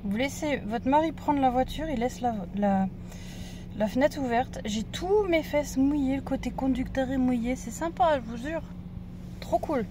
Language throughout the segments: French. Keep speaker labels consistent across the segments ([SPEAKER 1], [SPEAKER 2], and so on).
[SPEAKER 1] Vous laissez votre mari prendre la voiture, il laisse la fenêtre ouverte. J'ai tous mes fesses mouillées, le côté conducteur est mouillé. C'est sympa, je vous jure. Trop cool.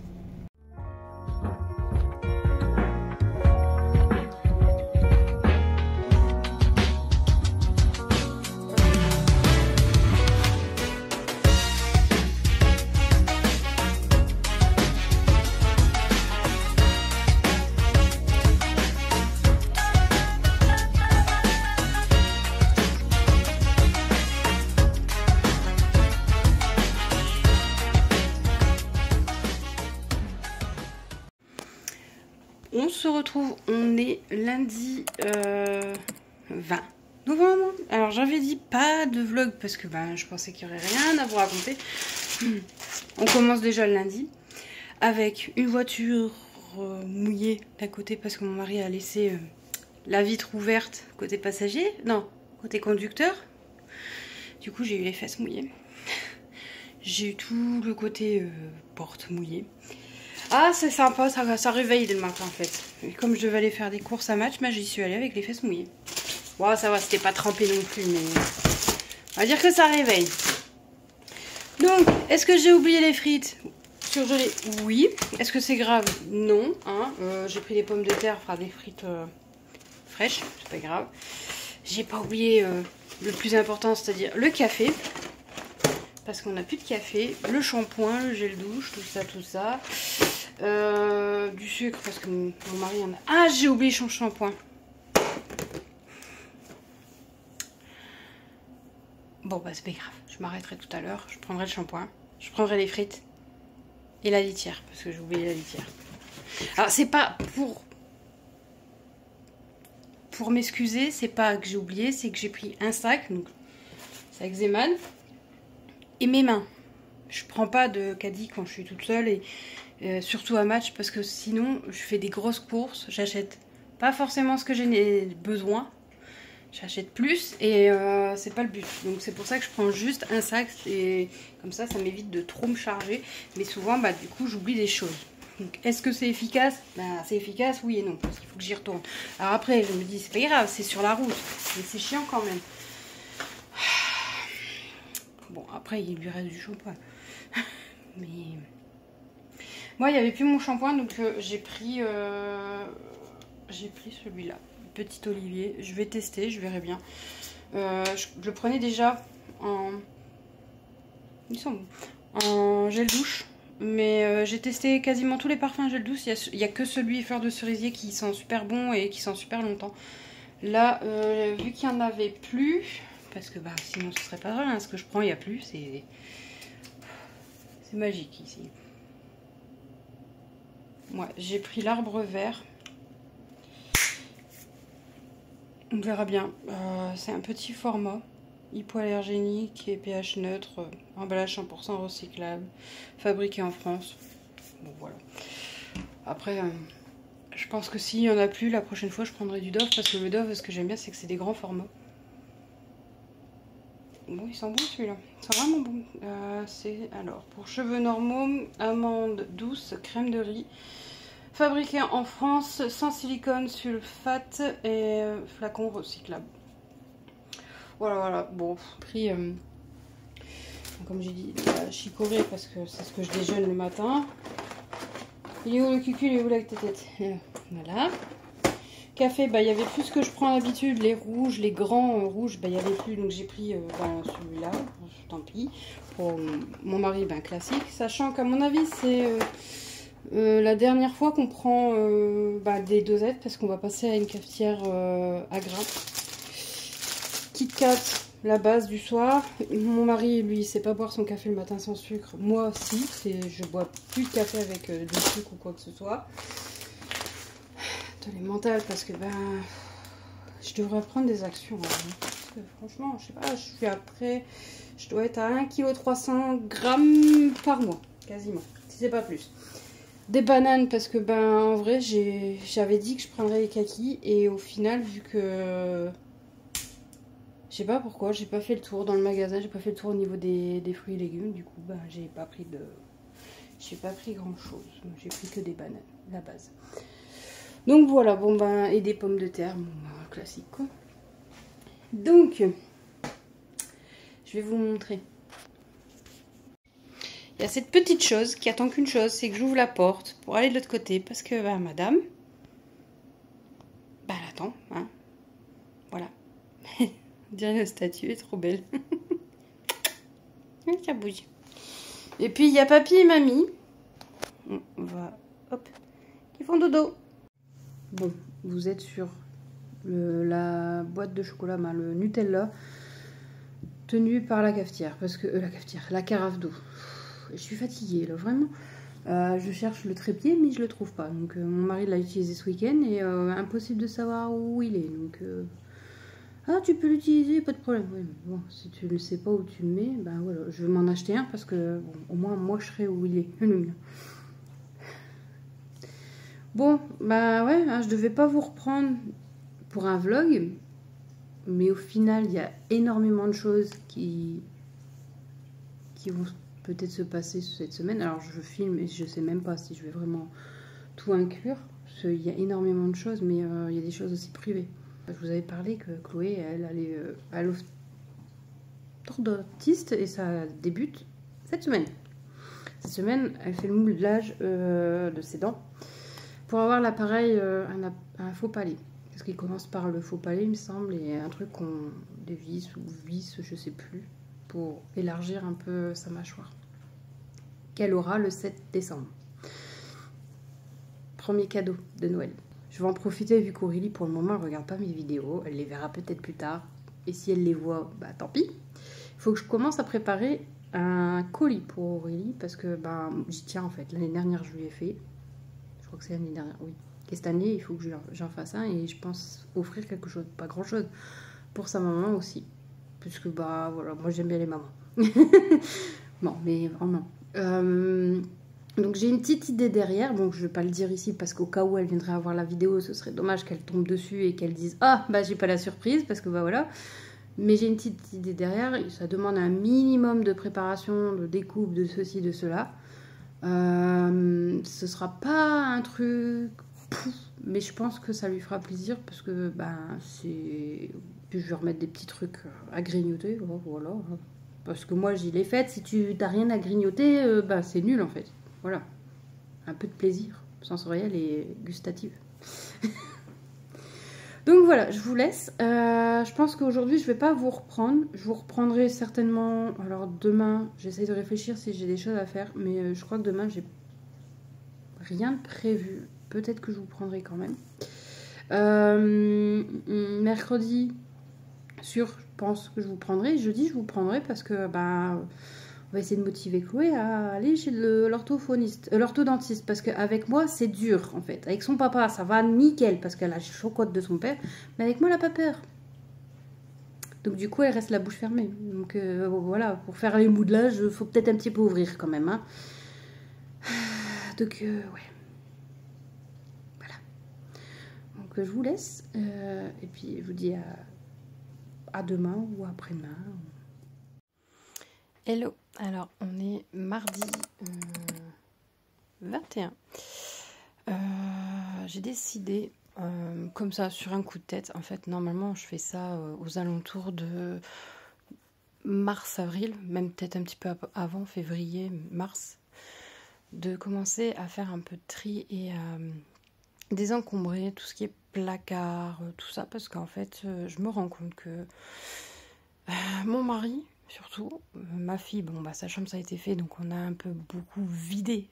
[SPEAKER 1] On se retrouve, on est lundi 20 novembre. Alors j'avais dit pas de vlog parce que je pensais qu'il n'y aurait rien à vous raconter. On commence déjà le lundi avec une voiture mouillée d'un côté parce que mon mari a laissé la vitre ouverte côté passager, non, côté conducteur. Du coup j'ai eu les fesses mouillées. J'ai eu tout le côté porte mouillée. Ah, c'est sympa, ça réveille dès le matin en fait. Et comme je devais aller faire des courses à match, j'y suis allée avec les fesses mouillées. Bon, ça va, c'était pas trempé non plus, mais on va dire que ça réveille. Donc, est-ce que j'ai oublié les frites surgelées? Oui. Est-ce que c'est grave? Non. Hein. J'ai pris des pommes de terre, enfin des frites fraîches, c'est pas grave. J'ai pas oublié le plus important, c'est-à-dire le café. Parce qu'on n'a plus de café, le shampoing, le gel douche, tout ça. Du sucre parce que mon mari en a. Ah, j'ai oublié son shampoing. Bon, c'est pas grave. Je m'arrêterai tout à l'heure. Je prendrai le shampoing. Je prendrai les frites. Et la litière. Parce que j'ai oublié la litière. Alors, c'est pas pour m'excuser. C'est pas que j'ai oublié. C'est que j'ai pris un sac. Donc, sac Zeman. Et mes mains. Je prends pas de caddie quand je suis toute seule. Et surtout à match. Parce que sinon, je fais des grosses courses. J'achète pas forcément ce que j'ai besoin. J'achète plus et c'est pas le but. Donc c'est pour ça que je prends juste un sac et comme ça m'évite de trop me charger. Mais souvent du coup j'oublie des choses. Donc est-ce que c'est efficace? C'est efficace, oui et non, parce qu'il faut que j'y retourne. Alors après je me dis c'est pas grave, c'est sur la route. Mais c'est chiant quand même. Bon après il lui reste du shampoing. Mais moi il n'y avait plus mon shampoing donc j'ai pris celui-là. Petit olivier, je vais tester, je verrai bien. Je le prenais déjà en... Ils sont bons. En gel douche. Mais j'ai testé quasiment tous les parfums gel douche. Il n'y a que celui fleur de cerisier qui sent super bon et qui sent super longtemps. Là, vu qu'il n'y en avait plus, parce que sinon ce serait pas vrai, hein, ce que je prends il n'y a plus, c'est magique ici. Ouais, j'ai pris l'arbre vert. On verra bien. C'est un petit format, hypoallergénique et pH neutre, emballage 100% recyclable, fabriqué en France. Bon voilà. Après, je pense que s'il n'y en a plus, la prochaine fois je prendrai du Dove parce que le Dove, ce que j'aime bien, c'est que c'est des grands formats. Bon, il sent bon celui-là. Il sent vraiment bon. C'est alors pour cheveux normaux, amande douce, crème de riz. Fabriqué en France, sans silicone, sulfate et flacon recyclable. Voilà. Bon, prix, comme j'ai dit, chicorée parce que c'est ce que je déjeune le matin. Il est où le cucul, il est où la tête? Voilà. Café, il y avait plus ce que je prends d'habitude, les rouges, les grands rouges, il n'y avait plus, donc j'ai pris celui-là, tant pis. Pour mon mari, classique, sachant qu'à mon avis, c'est... la dernière fois qu'on prend des dosettes parce qu'on va passer à une cafetière à grains. Kit Kat, la base du soir. Mon mari, lui, il sait pas boire son café le matin sans sucre. Moi, si. Je bois plus de café avec du sucre ou quoi que ce soit. Les mentales parce que je devrais prendre des actions. Hein, parce que franchement, je sais pas, je dois être à 1,3 kg par mois, quasiment. Si c'est pas plus. Des bananes parce que en vrai j'avais dit que je prendrais les kakis et au final vu que je sais pas pourquoi j'ai pas fait le tour dans le magasin, j'ai pas fait le tour au niveau des fruits et légumes, du coup j'ai pas pris grand chose, j'ai pris que des bananes, la base. Donc voilà, et des pommes de terre, classique quoi. Donc, je vais vous montrer. Il y a cette petite chose qui attend qu'une chose, c'est que j'ouvre la porte pour aller de l'autre côté parce que bah, madame, bah, elle attend, hein. Voilà. On dirait la statue, elle est trop belle. Ça bouge. Et puis il y a papy et mamie. On va, hop, qui font dodo. Bon, vous êtes sur la boîte de chocolat, le Nutella, tenue par la cafetière, parce que la carafe d'eau. Je suis fatiguée là, vraiment. Je cherche le trépied, mais je le trouve pas. Donc mon mari l'a utilisé ce week-end et impossible de savoir où il est. Donc ah, tu peux l'utiliser, pas de problème. Oui, mais bon, si tu ne sais pas où tu le mets, ben voilà, je vais m'en acheter un parce que bon, au moins moi je serai où il est, le mien. Bon, bah ouais, hein, je devais pas vous reprendre pour un vlog, mais au final il y a énormément de choses qui vont peut-être se passer cette semaine. Alors je filme et je sais même pas si je vais vraiment tout inclure, parce qu'il y a énormément de choses, mais il y a des choses aussi privées. Je vous avais parlé que Chloé, elle allait à l'orthodontiste et ça débute cette semaine. Cette semaine, elle fait le moulage de ses dents pour avoir l'appareil, un faux palais. Parce qu'il commence par le faux palais, il me semble, et un truc des vis ou vis, je sais plus, pour élargir un peu sa mâchoire. Qu'elle aura le 7 décembre. Premier cadeau de Noël. Je vais en profiter vu qu'Aurélie, pour le moment, elle ne regarde pas mes vidéos. Elle les verra peut-être plus tard. Et si elle les voit, bah tant pis. Il faut que je commence à préparer un colis pour Aurélie. Parce que bah, j'y tiens en fait. L'année dernière, je lui ai fait. Je crois que c'est l'année dernière, oui. Et cette année, il faut que j'en fasse un. Et je pense offrir quelque chose, pas grand-chose, pour sa maman aussi. Puisque bah voilà, moi j'aime bien les mamans. Bon, mais vraiment. Donc j'ai une petite idée derrière, donc je vais pas le dire ici parce qu'au cas où elle viendrait avoir la vidéo, ce serait dommage qu'elle tombe dessus et qu'elle dise ah bah j'ai pas la surprise parce que bah voilà. Mais j'ai une petite idée derrière, ça demande un minimum de préparation, de découpe, de ceci, de cela. Ce sera pas un truc, mais je pense que ça lui fera plaisir parce que ben c'est, puis je vais remettre des petits trucs à grignoter, voilà. Parce que moi j'y l'ai faite, si tu n'as rien à grignoter, ben c'est nul en fait. Voilà, un peu de plaisir sensoriel et gustatif. Donc voilà, je vous laisse. Je pense qu'aujourd'hui, je ne vais pas vous reprendre. Je vous reprendrai certainement... Alors demain, j'essaie de réfléchir si j'ai des choses à faire. Mais je crois que demain, j'ai rien de prévu. Peut-être que je vous prendrai quand même. Mercredi, sûr, je pense que je vous prendrai. Jeudi, je vous prendrai parce que... ben, on va essayer de motiver Chloé à aller chez l'orthodontiste, parce qu'avec moi c'est dur en fait. Avec son papa ça va nickel parce qu'elle a la chocotte de son père, mais avec moi elle n'a pas peur. Donc du coup elle reste la bouche fermée. Donc voilà, pour faire les moudelages, il faut peut-être un petit peu ouvrir quand même. Hein. Donc ouais. Voilà. Donc je vous laisse et puis je vous dis à demain ou après-demain. Hello, alors on est mardi 21. J'ai décidé, comme ça, sur un coup de tête, en fait, normalement je fais ça aux alentours de mars-avril, même peut-être un petit peu avant, février, mars, de commencer à faire un peu de tri et à désencombrer tout ce qui est placard, tout ça, parce qu'en fait, je me rends compte que mon mari... Surtout, ma fille, bon bah sa chambre ça a été fait, donc on a un peu beaucoup vidé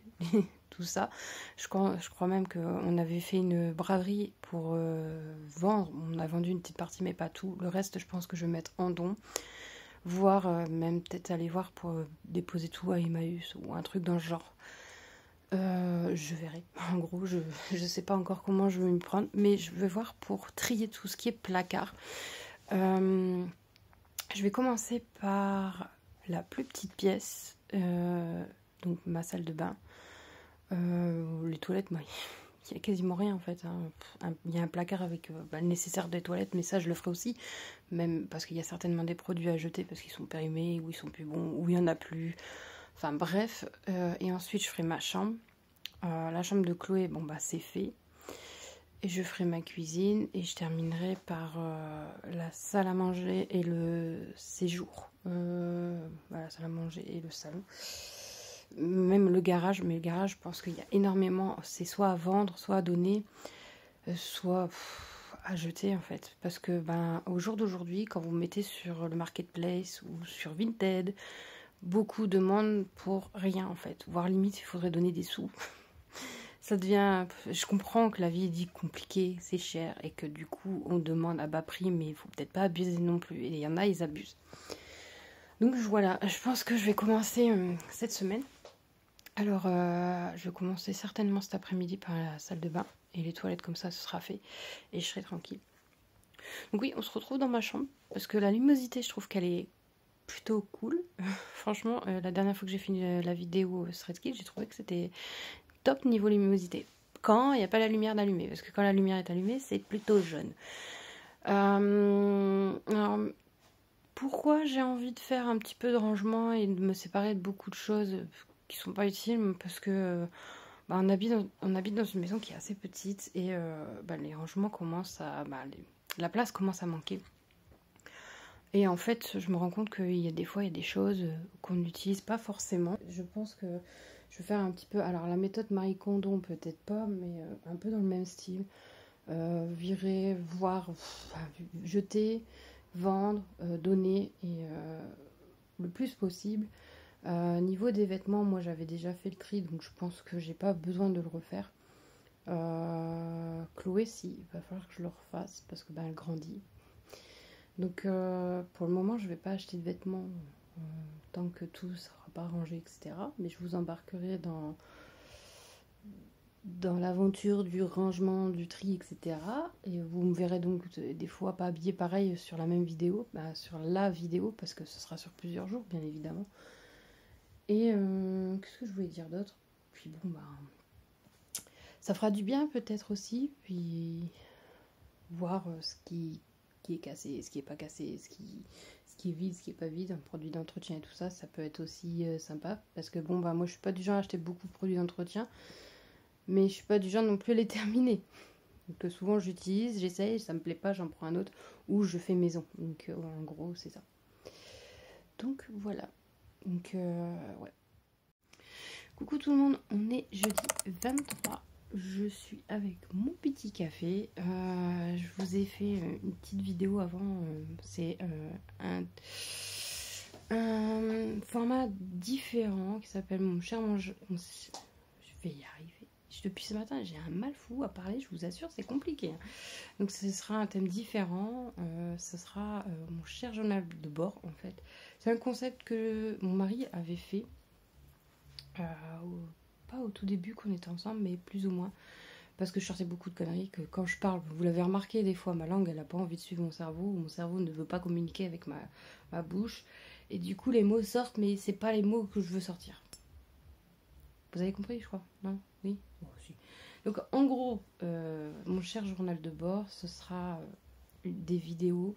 [SPEAKER 1] tout ça. Je crois même qu'on avait fait une braderie pour vendre. On a vendu une petite partie mais pas tout. Le reste je pense que je vais mettre en don. Voire même peut-être aller voir pour déposer tout à Emmaüs ou un truc dans le genre. Je verrai. En gros, je sais pas encore comment je vais m'y prendre, mais je vais voir pour trier tout ce qui est placard. Je vais commencer par la plus petite pièce, donc ma salle de bain. Les toilettes, moi, il n'y a quasiment rien en fait. Hein. Il y a un placard avec le nécessaire des toilettes, mais ça je le ferai aussi. Même parce qu'il y a certainement des produits à jeter parce qu'ils sont périmés, ou ils sont plus bons, ou il n'y en a plus. Enfin bref. Et ensuite je ferai ma chambre. La chambre de Chloé, bon bah c'est fait. Et je ferai ma cuisine et je terminerai par la salle à manger et le séjour. Voilà, salle à manger et le salon. Même le garage, mais le garage, je pense qu'il y a énormément, c'est soit à vendre, soit à donner, soit à jeter en fait. Parce que au jour d'aujourd'hui, quand vous mettez sur le marketplace ou sur Vinted, beaucoup demandent pour rien en fait. Voire limite, il faudrait donner des sous. Ça devient... Je comprends que la vie est dit compliquée, c'est cher, et que du coup, on demande à bas prix, mais il faut peut-être pas abuser non plus. Et il y en a, ils abusent. Donc voilà, je pense que je vais commencer cette semaine. Alors, je vais commencer certainement cet après-midi par la salle de bain. Et les toilettes, comme ça, ce sera fait. Et je serai tranquille. Donc oui, on se retrouve dans ma chambre. Parce que la luminosité, je trouve qu'elle est plutôt cool. Franchement, la dernière fois que j'ai fini la vidéo Threadskills, j'ai trouvé que c'était top niveau luminosité. Quand il n'y a pas la lumière d'allumée. Parce que quand la lumière est allumée, c'est plutôt jaune. Alors, pourquoi j'ai envie de faire un petit peu de rangement et de me séparer de beaucoup de choses qui sont pas utiles? Parce que on habite dans une maison qui est assez petite et les rangements commencent à... la place commence à manquer. Et en fait, je me rends compte qu'il y a des fois, il y a des choses qu'on n'utilise pas forcément. Je pense que je vais faire un petit peu... Alors, la méthode Marie Kondo, peut-être pas, mais un peu dans le même style. Virer, voir, jeter, vendre, donner, et le plus possible. Niveau des vêtements, moi, j'avais déjà fait le tri, donc je pense que j'ai pas besoin de le refaire. Chloé, si, il va falloir que je le refasse, parce que elle grandit. Donc pour le moment je vais pas acheter de vêtements tant que tout sera pas rangé, etc. Mais je vous embarquerai dans l'aventure du rangement, du tri, etc. Et vous me verrez donc des fois pas habillée pareil sur la même vidéo, sur la vidéo, parce que ce sera sur plusieurs jours bien évidemment. Et qu'est-ce que je voulais dire d'autre? Puis ça fera du bien peut-être aussi, puis voir ce qui est cassé, ce qui est pas cassé, ce qui est vide, ce qui est pas vide, un produit d'entretien et tout ça, ça peut être aussi sympa. Parce que moi je suis pas du genre à acheter beaucoup de produits d'entretien, mais je suis pas du genre non plus à les terminer. Donc souvent j'utilise, j'essaye, ça me plaît pas, j'en prends un autre, ou je fais maison. Donc en gros c'est ça. Donc voilà. Donc ouais. Coucou tout le monde, on est jeudi 23. Je suis avec mon petit café. Je vous ai fait une petite vidéo avant. C'est un format différent qui s'appelle Mon cher mangeur. Je vais y arriver. Depuis ce matin, j'ai un mal fou à parler, je vous assure, c'est compliqué. Donc ce sera un thème différent. Ce sera mon cher journal de bord, en fait. C'est un concept que mon mari avait fait. Pas au tout début qu'on était ensemble, mais plus ou moins, parce que je sortais beaucoup de conneries, que quand je parle, vous l'avez remarqué des fois, ma langue elle n'a pas envie de suivre mon cerveau, ou mon cerveau ne veut pas communiquer avec ma bouche, et du coup les mots sortent, mais c'est pas les mots que je veux sortir. Vous avez compris, je crois? Non? Oui? Oh, si. Donc en gros, mon cher journal de bord, ce sera des vidéos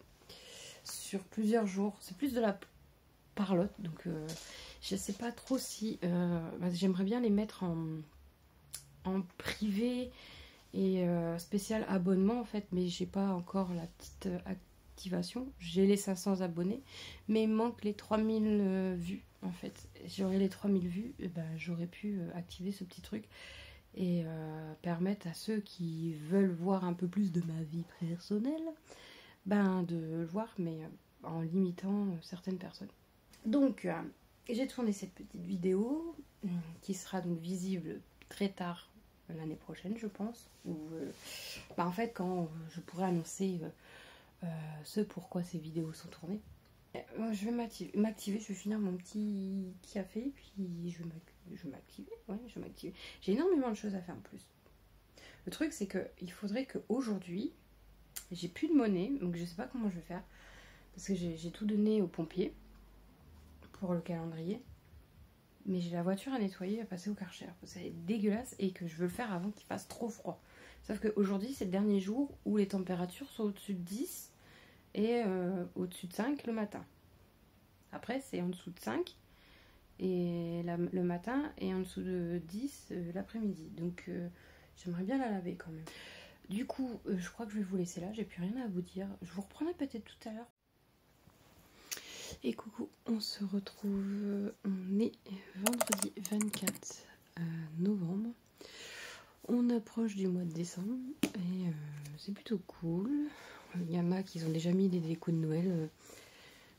[SPEAKER 1] sur plusieurs jours, c'est plus de la parlotte, donc je sais pas trop si j'aimerais bien les mettre en privé et spécial abonnement en fait, mais j'ai pas encore la petite activation. J'ai les 500 abonnés, mais il manque les 3000 vues en fait. J'aurais les 3000 vues, et j'aurais pu activer ce petit truc et permettre à ceux qui veulent voir un peu plus de ma vie personnelle de le voir, mais en limitant certaines personnes. Donc j'ai tourné cette petite vidéo qui sera donc visible très tard l'année prochaine, je pense. Ou en fait, quand je pourrai annoncer ce pourquoi ces vidéos sont tournées. Je vais m'activer, je vais finir mon petit café, puis je vais m'activer. Ouais, je vais m'activer. J'ai énormément de choses à faire en plus. Le truc, c'est qu'il faudrait qu'aujourd'hui, j'ai plus de monnaie, donc je sais pas comment je vais faire. Parce que j'ai tout donné aux pompiers pour le calendrier, mais j'ai la voiture à nettoyer, à passer au Karcher, c'est dégueulasse et que je veux le faire avant qu'il fasse trop froid. Sauf qu'aujourd'hui c'est le dernier jour où les températures sont au-dessus de 10 et au-dessus de 5 le matin. Après c'est en dessous de 5 et le matin et en dessous de 10 l'après-midi. Donc j'aimerais bien la laver quand même. Du coup, je crois que je vais vous laisser là, j'ai plus rien à vous dire. Je vous reprendrai peut-être tout à l'heure. Et coucou, on se retrouve, on est vendredi 24 novembre. On approche du mois de décembre et c'est plutôt cool. Il y en a qui ont déjà mis des décos de Noël.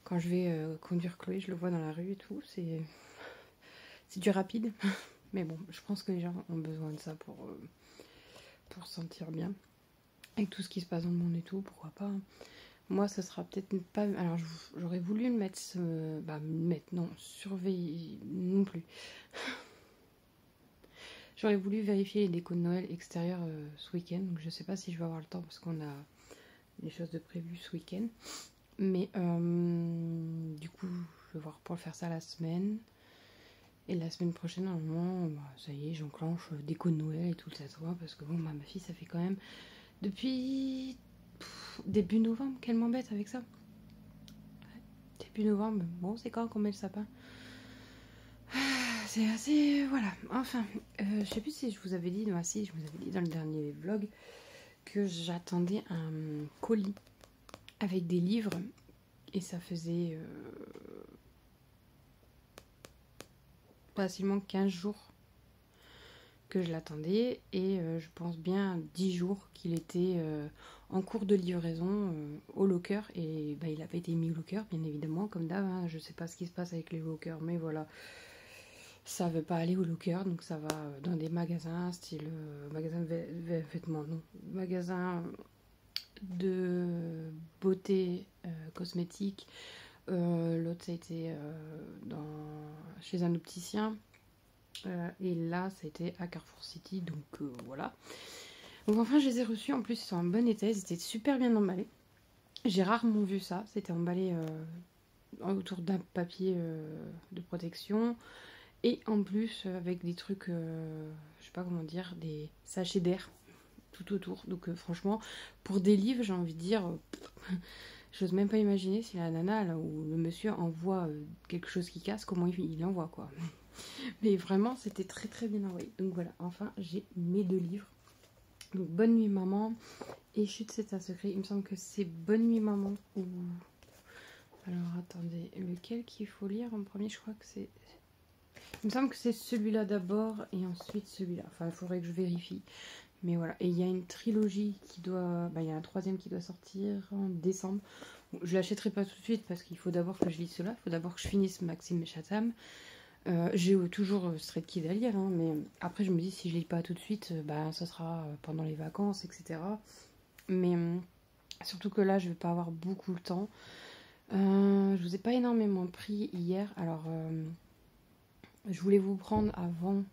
[SPEAKER 1] Quand je vais conduire Chloé, je le vois dans la rue et tout. C'est du rapide. Mais bon, je pense que les gens ont besoin de ça pour se sentir bien. Avec tout ce qui se passe dans le monde et tout, pourquoi pas. Moi, ça sera peut-être pas... Alors, j'aurais voulu le mettre... non, surveiller non plus. J'aurais voulu vérifier les décos de Noël extérieurs ce week-end. Donc, je sais pas si je vais avoir le temps parce qu'on a des choses de prévues ce week-end. Mais du coup, je vais voir pour faire ça la semaine. Et la semaine prochaine, normalement, ça y est, j'enclenche déco de Noël et tout ça, parce que bon, ma fille, ça fait quand même depuis début novembre qu'elle m'embête avec ça. Début novembre, bon, c'est quand qu'on met le sapin. C'est assez... voilà. Enfin, je sais plus si je vous avais dit, non, si, je vous avais dit dans le dernier vlog que j'attendais un colis avec des livres. Et ça faisait facilement 15 jours que je l'attendais. Et je pense bien 10 jours qu'il était en cours de livraison au locker. Et il avait été mis au locker, bien évidemment, comme d'hab. Hein. Je sais pas ce qui se passe avec les lockers, mais voilà. Ça veut pas aller au locker, donc ça va dans des magasins, style magasin de vêtements, non. Magasin de beauté cosmétique. L'autre, ça a été chez un opticien. Et là, ça a été à Carrefour City, donc voilà. Donc enfin, je les ai reçus. En plus, ils sont en bon état, ils étaient super bien emballés. J'ai rarement vu ça. C'était emballé autour d'un papier de protection. Et en plus, avec des trucs, je sais pas comment dire, des sachets d'air tout autour. Donc franchement, pour des livres, j'ai envie de dire, j'ose même pas imaginer si la nana là, ou le monsieur envoie quelque chose qui casse, comment il envoie quoi. Mais vraiment, c'était très très bien envoyé. Donc voilà, enfin, j'ai mes 2 livres. Donc Bonne nuit maman et Chut c'est un secret. Il me semble que c'est Bonne nuit maman ou... Alors attendez, lequel qu'il faut lire en premier? Je crois que c'est... Il me semble que c'est celui-là d'abord et ensuite celui-là. Enfin, il faudrait que je vérifie. Mais voilà. Et il y a une trilogie qui doit... il y a un 3e qui doit sortir en décembre. Bon, je l'achèterai pas tout de suite parce qu'il faut d'abord que je lise cela. Il faut d'abord que je finisse Maxime et Chatham. J'ai toujours Stray Kids à lire. Hein, mais après, je me dis, si je lis pas tout de suite, ça sera pendant les vacances, etc. Mais surtout que là, je vais pas avoir beaucoup de temps. Je vous ai pas énormément pris hier. Alors... je voulais vous prendre avant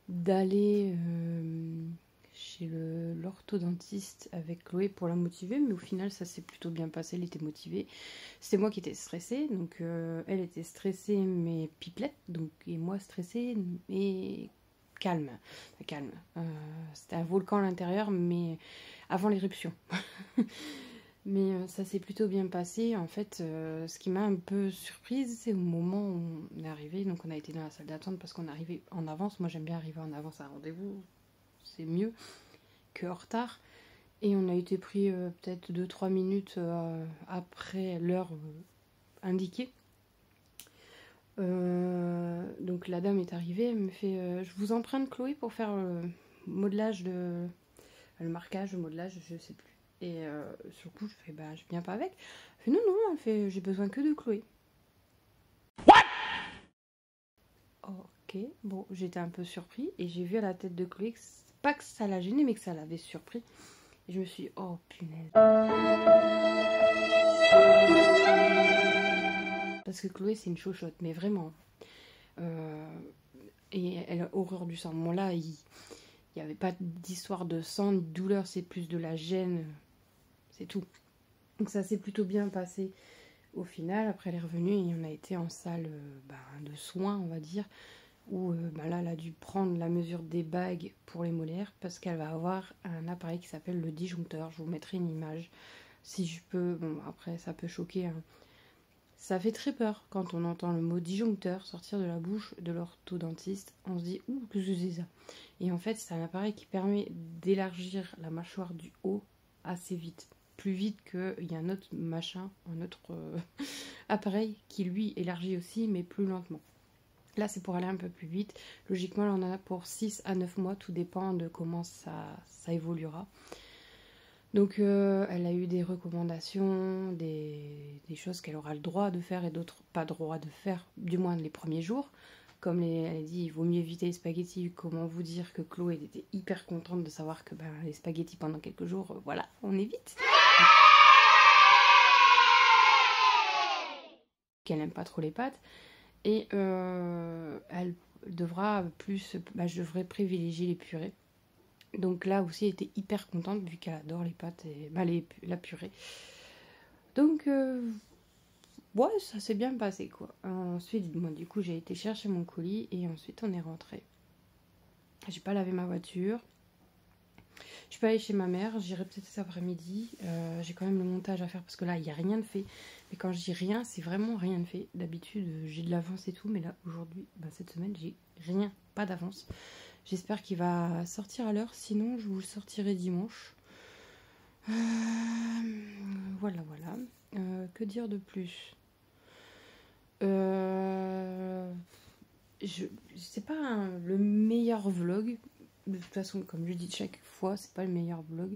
[SPEAKER 1] d'aller chez l'orthodontiste avec Chloé pour la motiver, mais au final ça s'est plutôt bien passé, elle était motivée. C'était moi qui étais stressée, donc elle était stressée mais pipelette, donc, et moi stressée mais calme. C'était un volcan à l'intérieur, mais avant l'éruption. Mais ça s'est plutôt bien passé. En fait, ce qui m'a un peu surprise, c'est au moment où on est arrivé. Donc on a été dans la salle d'attente parce qu'on est arrivé en avance. Moi j'aime bien arriver en avance à un rendez-vous. C'est mieux qu'en retard. Et on a été pris peut-être 2-3 minutes après l'heure indiquée. Donc la dame est arrivée. Elle me fait je vous emprunte Chloé pour faire le modelage le marquage, le modelage, je sais plus. Et sur le coup, je fais, je viens pas avec. Elle fait, non, elle fait, j'ai besoin que de Chloé. What? Ok, bon, j'étais un peu surpris. Et j'ai vu à la tête de Chloé, pas que ça l'a gêné, mais que ça l'avait surpris. Et je me suis dit, oh punaise. Parce que Chloé, c'est une chochotte, mais vraiment. Et elle a horreur du sang. Bon, là, il n'y avait pas d'histoire de sang, ni de douleur, c'est plus de la gêne. C'est tout. Donc ça s'est plutôt bien passé au final. Après elle est revenue et on a été en salle de soins, on va dire, où là elle a dû prendre la mesure des bagues pour les molaires parce qu'elle va avoir un appareil qui s'appelle le disjoncteur. Je vous mettrai une image si je peux. Bon, après ça peut choquer, hein. Ça fait très peur quand on entend le mot disjoncteur sortir de la bouche de l'orthodontiste. On se dit « Ouh, qu'est-ce que c'est ça ?» Et en fait, c'est un appareil qui permet d'élargir la mâchoire du haut assez vite. Plus vite qu'il y a un autre machin, un autre appareil qui lui élargit aussi, mais plus lentement. Là, c'est pour aller un peu plus vite. Logiquement, on en a pour 6 à 9 mois. Tout dépend de comment ça évoluera. Donc, elle a eu des recommandations, des choses qu'elle aura le droit de faire et d'autres pas droit de faire, du moins les premiers jours. Comme elle a dit, il vaut mieux éviter les spaghettis. Comment vous dire que Chloé était hyper contente de savoir que les spaghettis pendant quelques jours, voilà, on évite. Qu'elle n'aime pas trop les pâtes. Et elle devra plus, je devrais privilégier les purées. Donc là aussi, elle était hyper contente vu qu'elle adore les pâtes et la purée. Donc, ouais, ça s'est bien passé quoi. Ensuite, moi, du coup, j'ai été chercher mon colis et ensuite on est rentré. J'ai pas lavé ma voiture. Je suis pas allée chez ma mère, j'irai peut-être cet après-midi. J'ai quand même le montage à faire parce que là, il n'y a rien de fait. Mais quand je dis rien, c'est vraiment rien de fait. D'habitude, j'ai de l'avance et tout, mais là, aujourd'hui, cette semaine, j'ai rien, pas d'avance. J'espère qu'il va sortir à l'heure, sinon je vous le sortirai dimanche. Voilà. Que dire de plus? C'est pas le meilleur vlog. De toute façon, comme je dis chaque fois, c'est pas le meilleur vlog.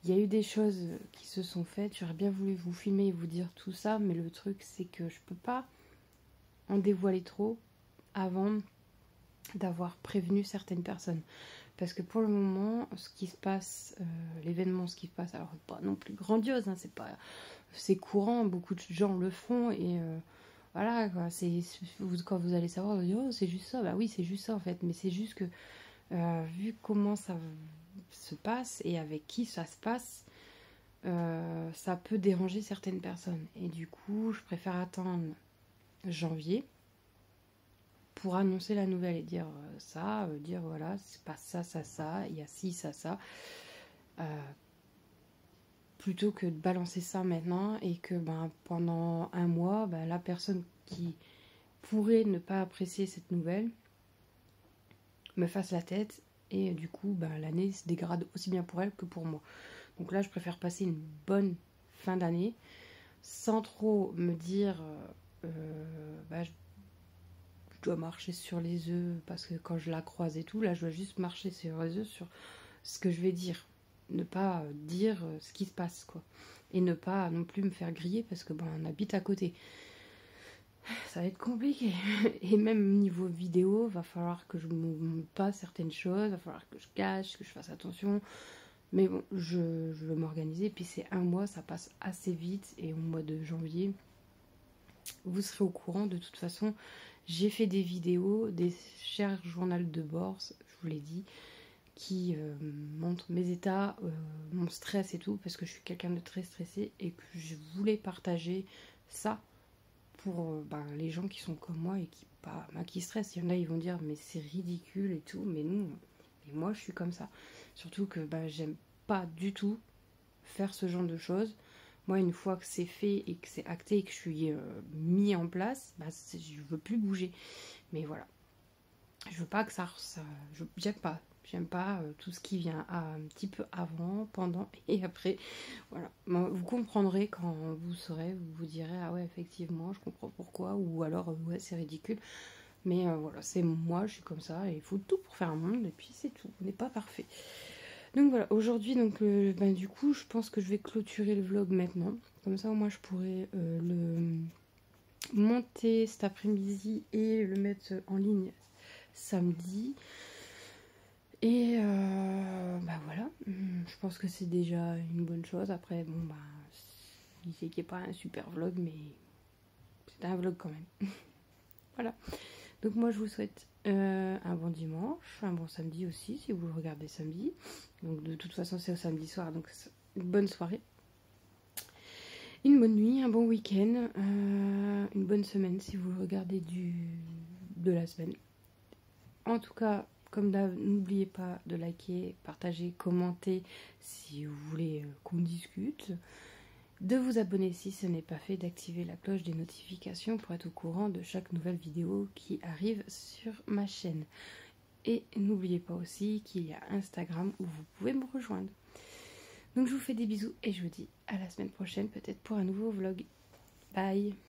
[SPEAKER 1] Il y a eu des choses qui se sont faites. J'aurais bien voulu vous filmer et vous dire tout ça, mais le truc, c'est que je peux pas en dévoiler trop avant d'avoir prévenu certaines personnes. Parce que pour le moment, ce qui se passe, l'événement, ce qui se passe, alors pas non plus grandiose, hein, c'est courant, beaucoup de gens le font et voilà, quoi, quand vous allez savoir, vous dire oh c'est juste ça, bah oui c'est juste ça en fait, mais c'est juste que vu comment ça se passe et avec qui ça se passe, ça peut déranger certaines personnes. Et du coup, je préfère attendre janvier pour annoncer la nouvelle et dire dire voilà, c'est pas ça, il y a ci, ça, plutôt que de balancer ça maintenant et que pendant un mois, la personne qui pourrait ne pas apprécier cette nouvelle me fasse la tête et du coup l'année se dégrade aussi bien pour elle que pour moi. Donc là, je préfère passer une bonne fin d'année sans trop me dire je dois marcher sur les œufs parce que quand je la croise et tout, là je dois juste marcher sur les œufs sur ce que je vais dire, ne pas dire ce qui se passe quoi, et ne pas non plus me faire griller parce que on habite à côté, ça va être compliqué. Et même niveau vidéo, va falloir que je ne montre pas certaines choses, va falloir que je cache, que je fasse attention, mais bon, je veux m'organiser. Puis c'est un mois, ça passe assez vite, et au mois de janvier vous serez au courant. De toute façon, j'ai fait des vidéos, des chers journaux de bord, je vous l'ai dit, qui montrent mes états, mon stress et tout, parce que je suis quelqu'un de très stressé et que je voulais partager ça pour les gens qui sont comme moi et qui stressent. Il y en a, ils vont dire mais c'est ridicule et tout, mais non, et moi je suis comme ça. Veux que j'aime pas du tout faire ce genre de choses. Moi, une fois que c'est fait et que c'est acté et que je suis mis en place, je veux plus bouger. Mais voilà, je veux pas que j'aime pas tout ce qui vient un petit peu avant, pendant et après. Voilà, vous comprendrez quand vous saurez, vous vous direz ah ouais effectivement je comprends pourquoi, ou alors ouais c'est ridicule. Mais voilà, c'est moi, je suis comme ça et il faut tout pour faire un monde et puis c'est tout, on n'est pas parfait. Donc voilà, aujourd'hui, du coup, je pense que je vais clôturer le vlog maintenant. Comme ça, au moins, je pourrai le monter cet après-midi et le mettre en ligne samedi. Et voilà, je pense que c'est déjà une bonne chose. Après, je sais qu'il n'y a pas un super vlog, mais c'est un vlog quand même. Voilà. Donc moi je vous souhaite un bon dimanche, un bon samedi aussi si vous le regardez samedi. Donc de toute façon c'est au samedi soir, donc une bonne soirée, une bonne nuit, un bon week-end, une bonne semaine si vous le regardez de la semaine. En tout cas, comme d'hab, n'oubliez pas de liker, partager, commenter si vous voulez qu'on discute. de vous abonner si ce n'est pas fait, d'activer la cloche des notifications pour être au courant de chaque nouvelle vidéo qui arrive sur ma chaîne. Et n'oubliez pas aussi qu'il y a Instagram où vous pouvez me rejoindre. Donc je vous fais des bisous et je vous dis à la semaine prochaine peut-être pour un nouveau vlog. Bye!